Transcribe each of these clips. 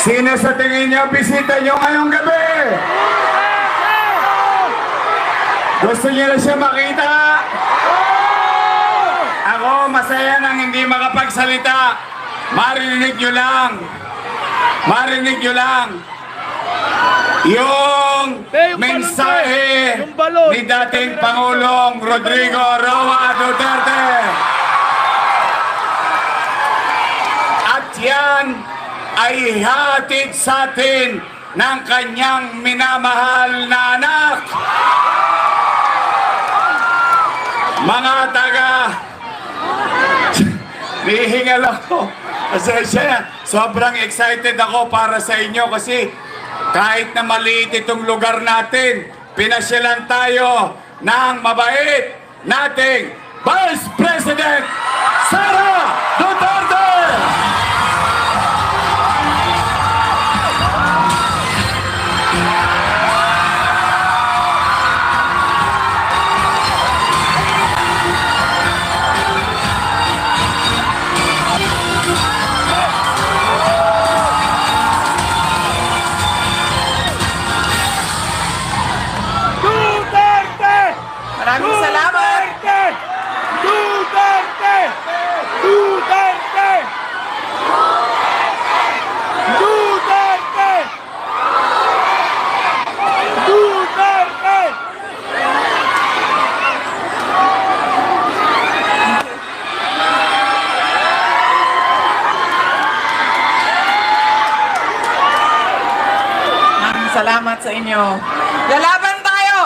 Sino sa tingin niyo bisita niyo ngayong gabi? Gusto niyo na siya makita? Ako masaya nang hindi makapagsalita. Marinig niyo lang. Marinig niyo lang. Yung mensahe ni dating Pangulong Rodrigo Roa Duterte. At yan ay hatid sa atin ng kanyang minamahal na anak. Mga taga, nihingal ako. Pasensya, sobrang excited ako para sa inyo kasi kahit na maliit itong lugar natin, pinasyalan tayo ng mabait nating Vice President Sara Duterte! Maraming salamat! Duterte! Duterte! Duterte! Duterte! Maraming salamat sa inyo. Lalaban tayo!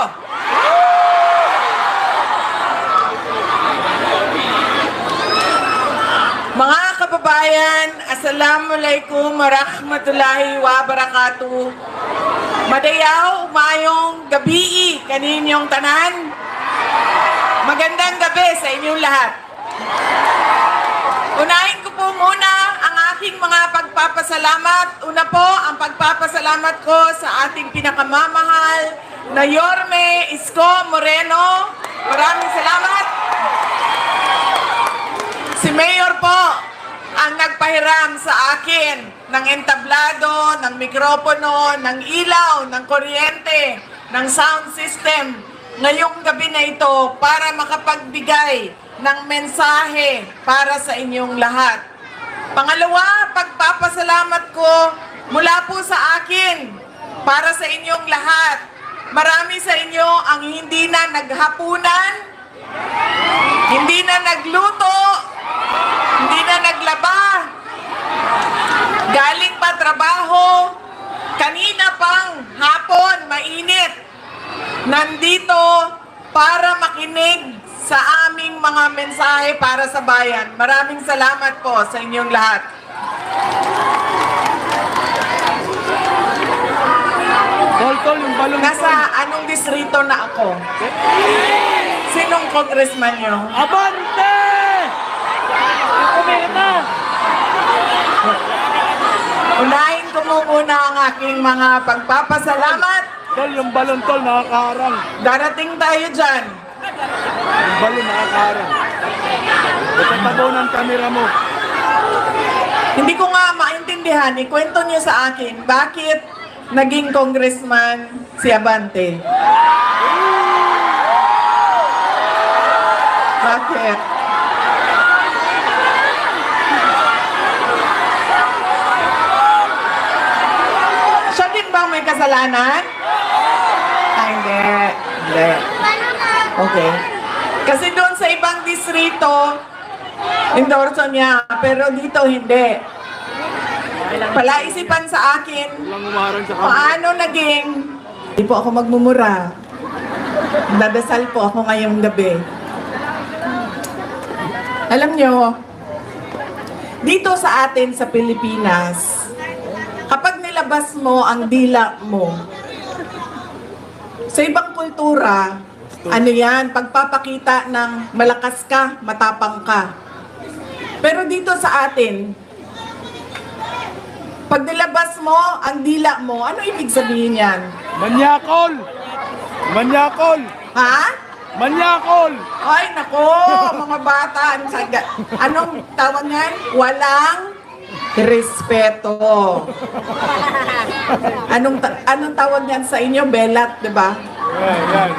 Mga kababayan, Assalamualaikum warahmatullahi wabarakatuh. Madayaw, mayong gabi kaninyong tanan. Magandang gabi sa inyong lahat. Unahin ko po muna ang aking mga pagpapasalamat. Una po, ang pagpapasalamat ko sa ating pinakamamahal na Yorme Isko Moreno. Maraming salamat. Si Mayor po ang nagpahiram sa akin ng entablado, ng mikropono, ng ilaw, ng kuryente, ng sound system ngayong gabi na ito para makapagbigay ng mensahe para sa inyong lahat. Pangalawa, pagpapasalamat ko mula po sa akin para sa inyong lahat. Marami sa inyo ang hindi na naghapunan, hindi na nagluto, hindi na naglaba, galing pa trabaho, kanina pang hapon, mainit, nandito para makinig sa aming mga mensahe para sa bayan. Maraming salamat po sa inyong lahat. Tol, yung balon. Nasa anong distrito na ako? Sinong congressman nyo? Abante! Kumita! Unahin ko muna ang aking mga pagpapasalamat. Tol, yung balon, tol, nakakaharang. Darating tayo dyan. Yung balon, nakakaharang. Itatabaw ng kamera mo. Hindi ko nga maintindihan, ikwento niyo sa akin, bakit naging congressman si Abante? Bakit? Siya din ba may kasalanan? Ah, hindi. Hindi. Okay. Kasi doon sa ibang distrito, endorso niya, pero dito hindi. Palaisipan sa akin, Walang umaharang sa kamera. paano naging, hindi po ako magmumura. Dadasal po ako ngayong gabi. Alam nyo, dito sa atin sa Pilipinas, kapag nilabas mo ang dila mo, sa ibang kultura, ano yan, pagpapakita ng malakas ka, matapang ka. Pero dito sa atin, pag nilabas mo ang dila mo, ano ibig sabihin yan? Manyakol! Manyakol! Ha? Manyakol! Ay, nako, mga bata. Anong tawag yan? Walang Respeto. Anong tawag yan sa inyo? Belat, di ba? Yan.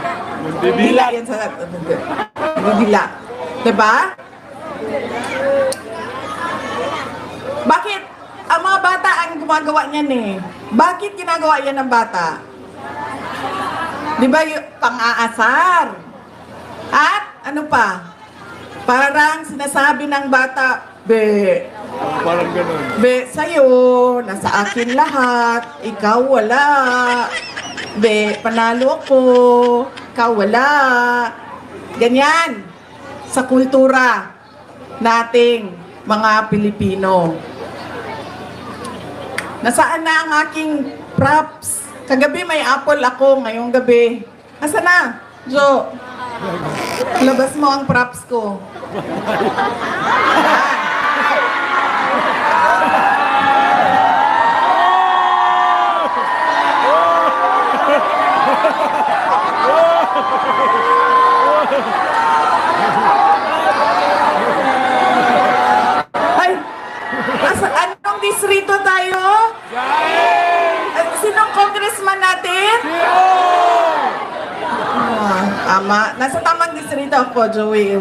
Bibila yan sa... Bibila. Di ba? Bakit? Ang mga bata ang gumagawa niyan eh. Bakit ginagawa yan ng bata? Di ba yung pang-aasar? At ano pa? Parang sinasabi ng bata, Be, Parang ganun. Be, sa'yo, nasa akin lahat, ikaw wala. Be, panalo ako, ikaw wala. Ganyan, sa kultura nating mga Pilipino. Nasaan na ang aking props? Kagabi may apple ako, ngayong gabi. Asa na? Jo, labas mo ang props ko. Ay, anong distrito tayo? Sinong congressman natin? Ama, nasa tamang distrito ako, Joey.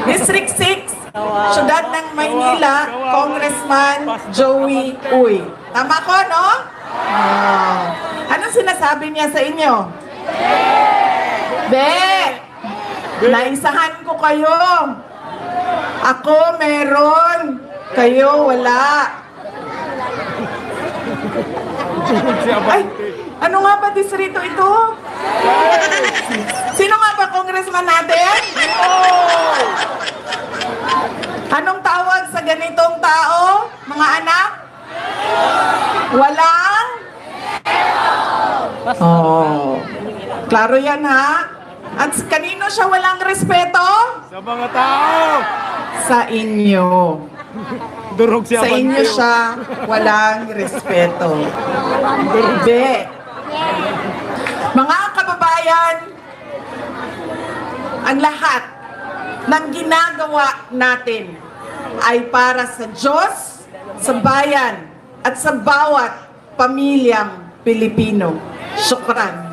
District 6, Syudad ng Maynila, Congressman Joey Uy. Tama ko, no? Anong sinasabi niya sa inyo? Be! Naisahan ko kayo. Ako meron. Kayo wala. Ay, ano nga ba distrito ito? Sino nga ba congressman natin? Anong tawag sa ganitong tao, mga anak? Walang? Oh. Klaro yan ha? At kanino siya walang respeto? Sa mga tao. Sa inyo. Durog siya. Sa inyo siya walang respeto. Hindi. Mga kababayan, ang lahat ng ginagawa natin ay para sa Diyos, sa bayan, at sa bawat pamilyang Pilipino. Syukran.